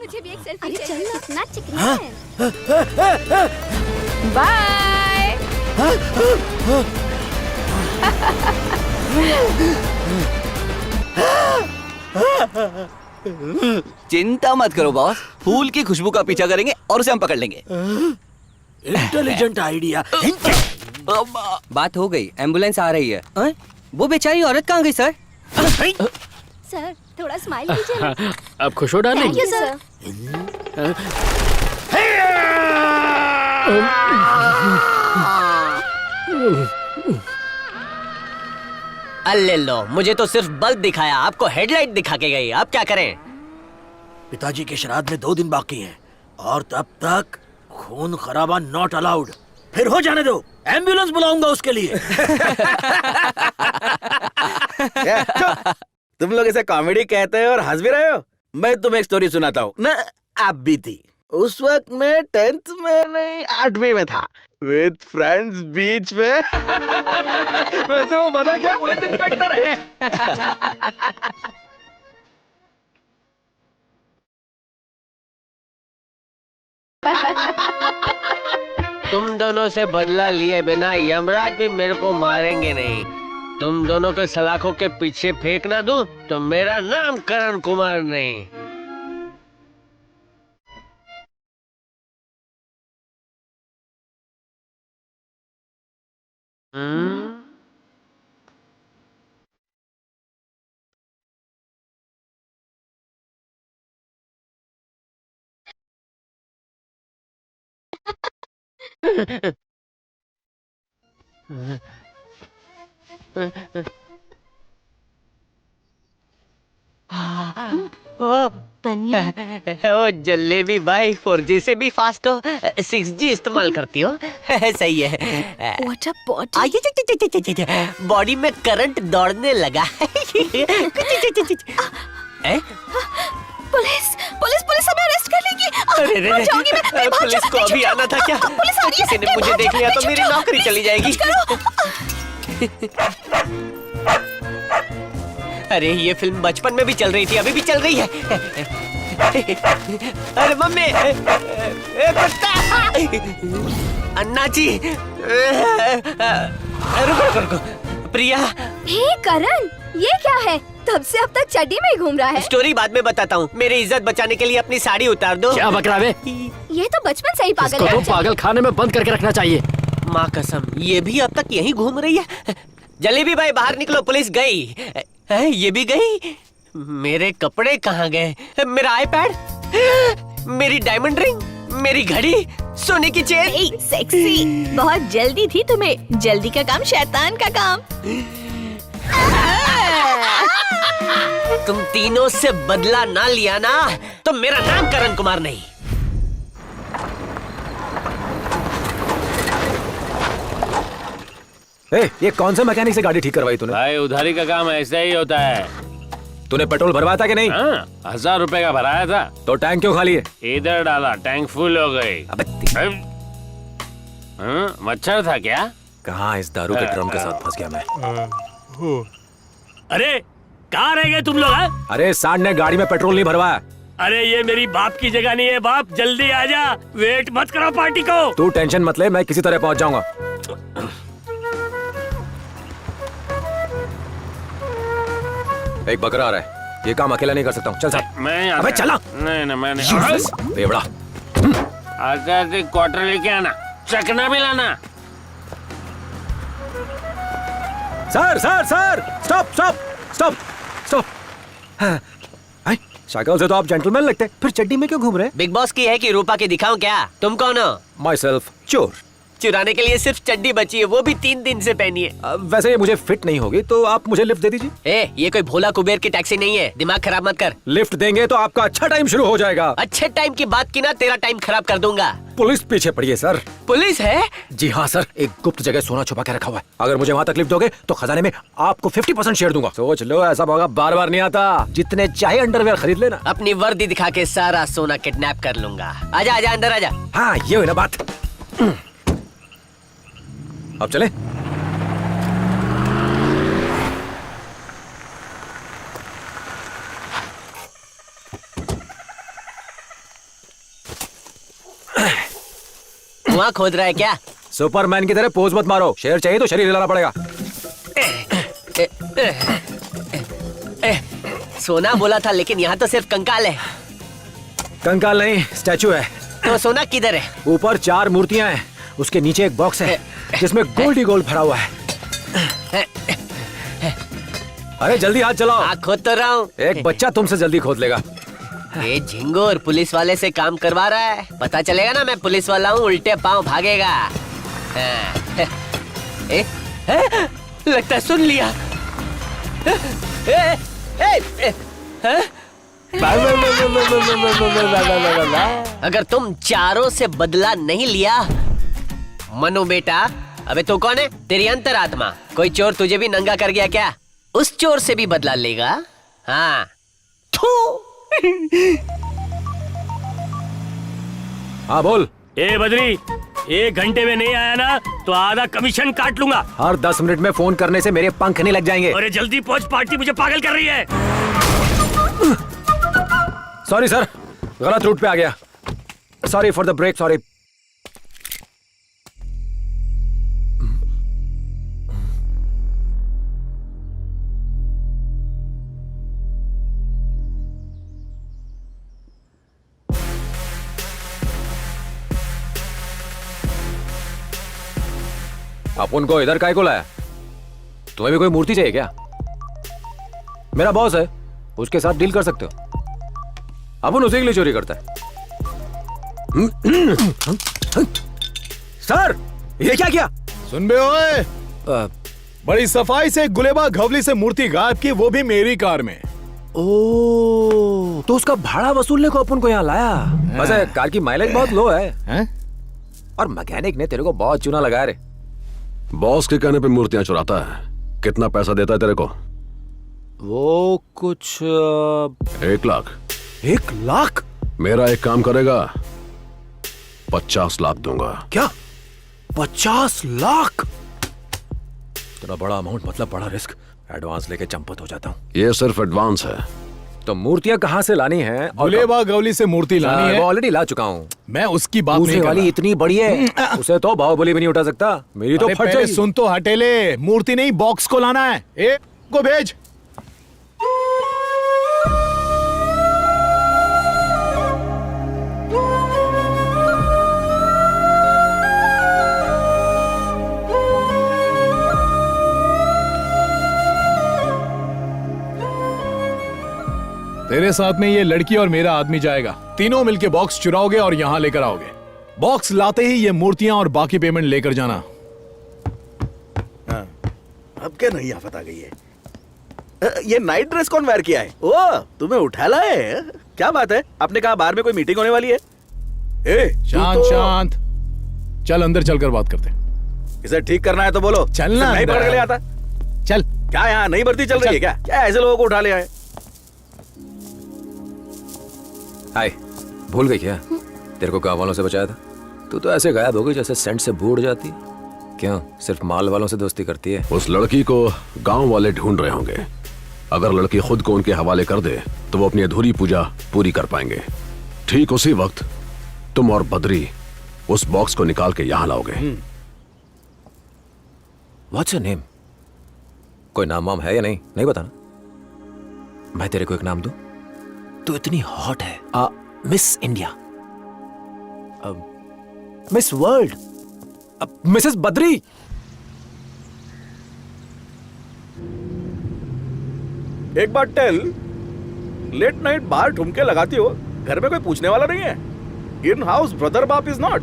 मुझे भी एक सेल्फी अरे चाहिए। चल कितना चिकना है। बाय। चिंता मत करो बॉस, फूल की खुशबू का पीछा करेंगे और उसे हम पकड़ लेंगे। Intelligent idea. बात हो गई, एम्बुलेंस आ रही है। वो बेचारी औरत कहाँ गई सर? सर थोड़ा स्माइल कीजिए ना। अब खुश हो डार्लिंग? Thank you sir. अल्ले लो, मुझे तो सिर्फ बल्ब दिखाया, आपको हेडलाइट दिखा के गई। अब क्या करें? पिताजी के श्राद्ध में 2 दिन बाकी हैं और तब तक खून खराबा नॉट अलाउड। फिर हो जाने दो, एम्बुलेंस बुलाऊंगा उसके लिए। तुम लोग इसे कॉमेडी कहते हो और हंस भी रहे हो। मैं तुम्हें एक स्टोरी सुनाता हूँ ना। आप भी थी उस वक्त मैं 10th में नहीं 8वीं में था, विद फ्रेंड्स बीच में। वैसे वो बना क्या, पुलिस इंस्पेक्टर है। तुम दोनों से बदला लिए बिना यमराज भी मेरे को मारेंगे नहीं। तुम दोनों के सलाखों के पीछे फेंक ना दूं तो मेरा नाम करण कुमार नहीं। ओ जलेबी भाई, 4G से भी फास्ट हो, 6G इस्तेमाल करती हो। सही है। What a body. बॉडी में करंट दौड़ने लगा। पुलिस पुलिस पुलिस हमें अरेस्ट कर लेगी। अरे भाग जाऊंगी मैं भाग पुलिस को अभी आना था क्या? पुलिस आ रही है। किसी ने मुझे देख लिया तो मेरी नौकरी चली जाएगी। अरे ये फिल्म बचपन में भी चल रही थी, अभी भी चल रही है। अरे मम्मी, कुत्ता, अन्ना जी, रुको, प्रिया। हे करण, ये क्या है? तब से अब तक चड्डी में ही घूम रहा है। स्टोरी बाद में बताता हूँ, मेरी इज्जत बचाने के लिए अपनी साड़ी उतार दो। क्या बक रहा है? ये तो बचपन से ही पागल इसको है। तो पागल खाने में बंद करके रखना चाहिए। माँ कसम, ये भी अब तक यहीं घूम रही है। जलेबी भाई बाहर निकलो, पुलिस गई। ये भी गई। मेरे कपड़े कहाँ गए? मेरा आईपैड, मेरी डायमंड रिंग, मेरी घड़ी, सोने की चेन। सेक्सी, बहुत जल्दी थी तुम्हें। जल्दी का काम शैतान का काम। तुम तीनों से बदला ना लिया ना तो मेरा नाम करण कुमार नहीं। ये कौन सा मैकेनिक से गाड़ी ठीक करवाई तूने? भाई उधारी का काम ऐसा ही होता है। तूने पेट्रोल भरवाया था कि नहीं? 1000 रुपए का भराया था। तो टैंक क्यों खाली है? इधर डाला, टैंक फुल हो गई। मच्छर था क्या? कहाँ इस दारू के ड्रम के साथ फंस गया मैं। अरे कहाँ रह गए तुम लोग? अरे सांड ने गाड़ी में पेट्रोल नहीं भरवाया। अरे ये मेरी बाप की जगह नहीं है बाप, जल्दी आ जा, वेट मत करो पार्टी को। तू टेंशन मत ले, मैं किसी तरह पहुंच जाऊंगा। एक बकरा आ रहा है, ये काम अकेला नहीं कर सकता हूँ। चल साहब। मैं अबे चला। नहीं मैंने बेवड़ा। आकर क्वार्टर लेके आना, चकना भी लाना। Sir sir sir, stop stop stop stop. शक्ल से तो आप जेंटलमैन लगते, फिर चड्डी में क्यों घूम रहे? बिग बॉस की है कि रूपा के दिखाऊं क्या? तुम कौन हो? माई सेल्फ, चोर। चुराने के लिए सिर्फ चड्डी बची है, वो भी 3 दिन से पहनी है। वैसे ये मुझे फिट नहीं होगी, तो आप मुझे लिफ्ट दे दीजिए। ये कोई भोला कुबेर की टैक्सी नहीं है, दिमाग खराब मत कर। लिफ्ट देंगे तो आपका अच्छा टाइम शुरू हो जाएगा। अच्छे टाइम की बात की ना, तेरा टाइम खराब कर दूंगा। पुलिस पीछे पड़ी है सर। पुलिस है? जी हाँ सर, एक गुप्त जगह सोना छुपा के रखा हुआ है। अगर मुझे वहाँ तक लिफ्ट दोगे तो खजाने में आपको 50% शेयर दूंगा। सोच लो, ऐसा मौका बार बार नहीं आता। जितने चाहे अंडरवेयर खरीद लेना। अपनी वर्दी दिखा के सारा सोना किडनैप कर लूंगा। आजा आजा अंदर आजा। हाँ ये हुई ना बात। अब चले। कुआं खोद रहा है क्या? सुपरमैन की तरह पोज मत मारो, शेर चाहिए तो शरीर हिलाना पड़ेगा। सोना बोला था, लेकिन यहाँ तो सिर्फ कंकाल है। कंकाल नहीं, स्टैचू है। तो सोना किधर है? ऊपर 4 मूर्तियां हैं, उसके नीचे एक बॉक्स है जिसमें गोल्ड ही गोल्ड भरा हुआ है। अरे जल्दी हाथ चलाओ। खोद तो रहा हूँ। एक बच्चा तुमसे जल्दी खोद लेगा। ये झिंगुर पुलिस वाले से काम करवा रहा है। पता चलेगा ना मैं पुलिस वाला हूँ, उल्टे पांव भागेगा। लगता है सुन लिया। अगर तुम चारों से बदला नहीं लिया, मनु बेटा, अबे तू कौन है? तेरी अंतरात्मा। कोई चोर तुझे भी नंगा कर गया क्या? उस चोर से भी बदला लेगा? हाँ। हाँ बोल। ए बद्री, 1 घंटे में नहीं आया ना तो आधा कमीशन काट लूंगा। हर 10 मिनट में फोन करने से मेरे पंख नहीं लग जाएंगे। अरे जल्दी पहुंच, पार्टी मुझे पागल कर रही है। सॉरी सर, गलत रूट पे आ गया। Sorry for the break, sorry. अपन को इधर काय को लाया? तुम्हें भी कोई मूर्ति चाहिए क्या? मेरा बॉस है, उसके साथ डील कर सकते हो। अपन उसी के लिए चोरी करता है। सर, ये क्या किया? सुन बे ओए, बड़ी सफाई से गुलेबा घवली से मूर्ति गायब की, वो भी मेरी कार में। ओ, तो उसका भाड़ा वसूलने को अपन को यहाँ लाया। वैसे कार की माइलेज बहुत लो है। और मैकेनिक ने तेरे को बहुत चूना लगाया रे। बॉस के कहने पे मूर्तियां चुराता है। कितना पैसा देता है तेरे को? वो कुछ 1 लाख। 1 लाख? मेरा एक काम करेगा, 50 लाख दूंगा। क्या? 50 लाख? इतना बड़ा अमाउंट मतलब बड़ा रिस्क। एडवांस लेके चंपत हो जाता हूँ। ये सिर्फ एडवांस है। तो मूर्तियां कहाँ से लानी है? गुलेबा घवली से मूर्ति लानी है। वो ऑलरेडी ला चुका हूँ। मैं उसकी बात नहीं कर रहा। वाली इतनी बड़ी है, उसे तो बाहुबली भी नहीं उठा सकता। मेरी तो फट जाएगी। सुन तो हटेले, मूर्ति नहीं बॉक्स को लाना है। ए को भेज। तेरे साथ में ये लड़की और मेरा आदमी जाएगा। तीनों मिलके बॉक्स चुराओगे और यहां लेकर आओगे। बॉक्स लाते ही ये मूर्तियां और बाकी पेमेंट लेकर जाना। हाँ, अब क्या नहीं आफत आ गई है? ये नाइट ड्रेस कौन वेयर किया है? ओ, तुम्हें उठा लाए? क्या बात है? आपने कहा बाहर में कोई मीटिंग होने वाली है? शांत शांत, चल अंदर चलकर बात करते हैं। इसे ठीक करना है तो बोलो। चलना नहीं पकड़ के ले आता। चल। क्या यहाँ नई भर्ती चल रही है क्या? क्या ऐसे लोगों को उठा ले आए? हाय, भूल गई क्या? तेरे को गाँव वालों से बचाया था। तू तो ऐसे गायब हो गई जैसे सेंट से बूढ़ जाती है। क्यों, सिर्फ माल वालों से दोस्ती करती है? उस लड़की को गांव वाले ढूंढ रहे होंगे। अगर लड़की खुद को उनके हवाले कर दे तो वो अपनी अधूरी पूजा पूरी कर पाएंगे। ठीक उसी वक्त तुम और बद्री उस बॉक्स को निकाल के यहां लाओगे। What's your name? कोई नाम वाम है या नहीं? नहीं बताना। मैं तेरे को एक नाम दूं? तू इतनी हॉट है। Miss India, miss world, Mrs Badri. एक बार टेल, लेट नाइट बाहर ठुमके लगाती हो, घर में कोई पूछने वाला नहीं है? इन हाउस ब्रदर बाप इज नॉट।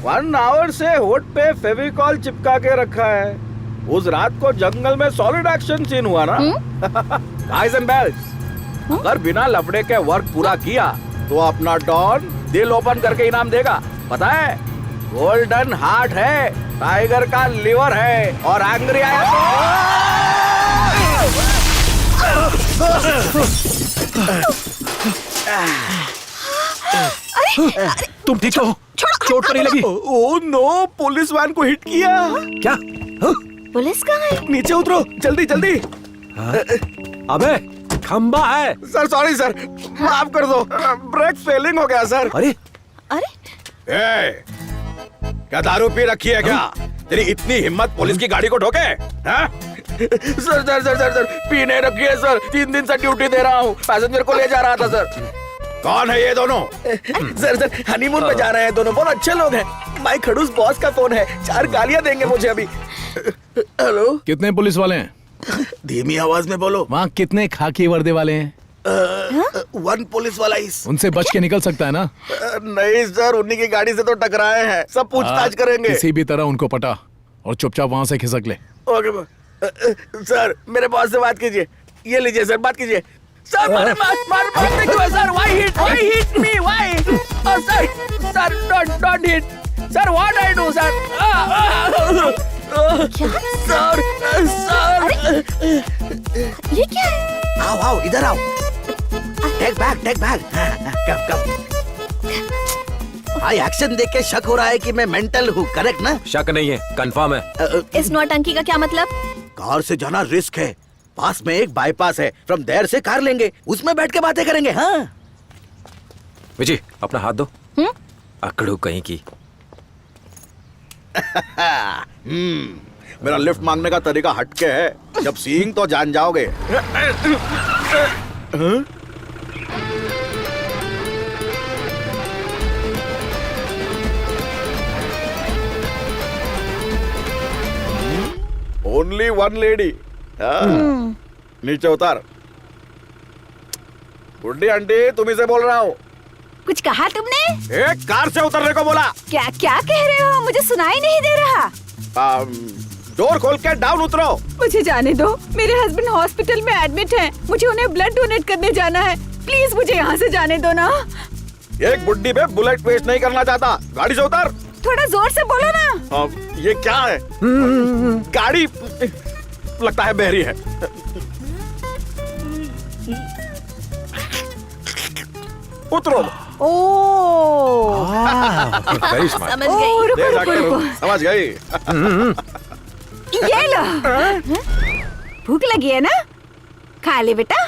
1 आवर से होठ पे फेविकॉल चिपका के रखा है। उस रात को जंगल में सॉलिड एक्शन सीन हुआ ना? गाइस एंड बेल्स, अगर बिना लफड़े के वर्क पूरा किया तो अपना डॉन दिल ओपन करके इनाम देगा। पता है, गोल्डन हार्ट है, टाइगर का लिवर है, और एंग्री आया तुम ठीक हो? चोट तो नहीं लगी? ओह नो, पुलिस वैन को हिट किया। क्या? पुलिस कहाँ है? नीचे उतरो, जल्दी जल्दी। अबे खंबा है। सर सॉरी सर, माफ कर दो, ब्रेक फेलिंग हो गया सर। अरे अरे ए, क्या दारू पी रखी है क्या? तेरी इतनी हिम्मत पुलिस की गाड़ी को ठोके? हाँ? Sir sir sir sir sir P नहीं रखी है सर, 3 दिन से ड्यूटी दे रहा हूँ, पैसेंजर को ले जा रहा था सर। कौन है ये दोनों? सर सर हनीमून पे जा रहे हैं दोनों, बहुत अच्छे लोग हैं। माइक खड़ूस बॉस का फोन है, 4 गालियां देंगे मुझे अभी। हेलो, कितने पुलिस वाले हैं? धीमी आवाज में बोलो। वहाँ कितने खाकी वर्दी वाले हैं? 1 पुलिस वाला ही। उनसे बच के निकल सकता है ना? नहीं सर, उन्हीं की गाड़ी से तो टकराए हैं, सब पूछताछ करेंगे। किसी भी तरह उनको पटा और चुपचाप वहाँ से खिसक ले। ओके सर, मेरे बॉस से बात कीजिए। ये लीजिए सर, बात कीजिए। सर मारने क्यों sir? Why hit me? Why? Oh sir, don't hit. Sir, what I do sir? Sir ये क्या है? आओ इधर आओ। Take bag. कम। भाई एक्शन देख के शक हो रहा है कि मैं मेंटल हूँ, करेक्ट ना? शक नहीं है, कंफर्म है। इस नौटंकी का क्या मतलब? कार से जाना रिस्क है, पास में एक बाईपास है, फ्रॉम देयर से कार लेंगे, उसमें बैठ के बातें करेंगे। हाँ विजी, अपना हाथ दो। अकड़ू कहीं की। मेरा लिफ्ट मांगने का तरीका हटके है, जब सीइंग तो जान जाओगे। Only 1 lady. नीचे उतार। बुड्ढी आंटी, तुम्ही से बोल रहा हूँ। कुछ कहा तुमने? एक कार से उतरने को बोला। क्या कह रहे हो? मुझे सुनाई नहीं दे रहा। डोर खोल के डाउन उतरो। मुझे जाने दो, मेरे हस्बैंड हॉस्पिटल में एडमिट हैं। मुझे उन्हें ब्लड डोनेट करने जाना है। प्लीज मुझे यहाँ से जाने दो ना। एक बुड्ढी पे बुलेट वेस्ट नहीं करना चाहता। गाड़ी से उतर। थोड़ा जोर से बोलो ना। ये क्या है? गाड़ी लगता है बहरी है। उतरो। Very smart. समझ गई। रुको। समझ गई। ये लो। भूख लगी है ना? खा ले बेटा।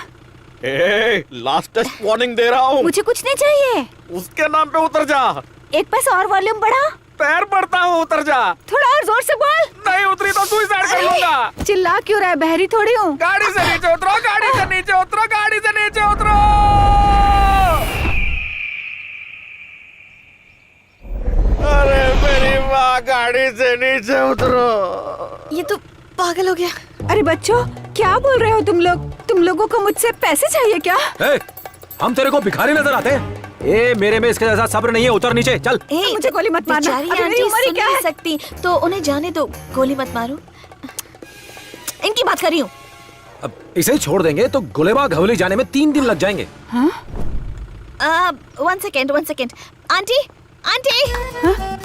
लास्ट टेस्ट वार्निंग दे रहा हूँ। मुझे कुछ नहीं चाहिए। उसके नाम पे उतर जा। एक पैसा और वॉल्यूम बढ़ा। पैर पड़ता हूँ, उतर जा। थोड़ा और जोर से बोल। नहीं उतरी तो सुसाइड कर लूंगा। चिल्ला क्यों रहा है? बहरी थोड़ी हूँ। गाड़ी से नीचे उतरो, गाड़ी से नीचे उतरो, गाड़ी से नीचे उतरो। अरे मेरी माँ, गाड़ी से नीचे उतरो। ये तो पागल हो गया। अरे बच्चों, क्या बोल रहे हो तुम लोग? तुम लोगों को मुझसे पैसे चाहिए क्या? हम तेरे को भिखारी नजर आते हैं? मेरे में इसके जैसा सब्र नहीं है, उतर नीचे चल। मुझे गोली मत मारना। बेचारी अभी मेरी आंटी उम्र ही सुन क्या नहीं है? सकती, तो उन्हें जाने दो। गोली मत मारो। इनकी बात कर रही हूँ। अब इसे ही छोड़ देंगे तो गुलेबाग हवेली जाने में 3 दिन लग जाएंगे। 1 सेकेंड। आंटी।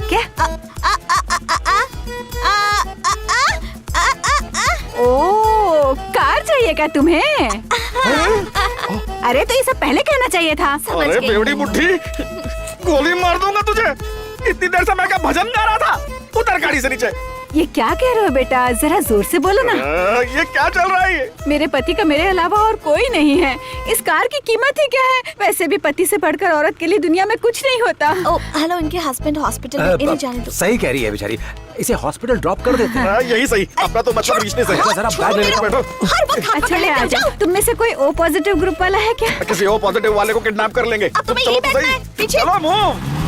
क्या? ओ, कार चाहिए क्या तुम्हें? अरे तो ये सब पहले कहना चाहिए था। अरे बेवड़ी बुड्ढी, गोली मार दूंगा तुझे। इतनी देर से मैं क्या भजन गा रहा था? उतर गाड़ी से नीचे। ये क्या कह रहे हो बेटा? जरा जोर से बोलो ना। ये क्या चल रहा है? मेरे पति का मेरे अलावा और कोई नहीं है। इस कार की कीमत ही क्या है? वैसे भी पति से बढ़कर औरत के लिए दुनिया में कुछ नहीं होता। ओ हेलो, इनके हस्बैंड हॉस्पिटल में, इन्हें जाने दो। सही कह रही है बेचारी, इसे हॉस्पिटल ड्रॉप कर देते हैं। यही सही, अपना तो मतलब रिश्ते से है। जरा बैग ले लेकर बैठो। अच्छा ले आ जाओ। तुम में से कोई O पॉजिटिव ग्रुप वाला है क्या? किसी O पॉजिटिव वाले को किडनैप कर लेंगे। अब तुम्हें चलो यही तो बैठना सही। है, पीछे। चलो मूव।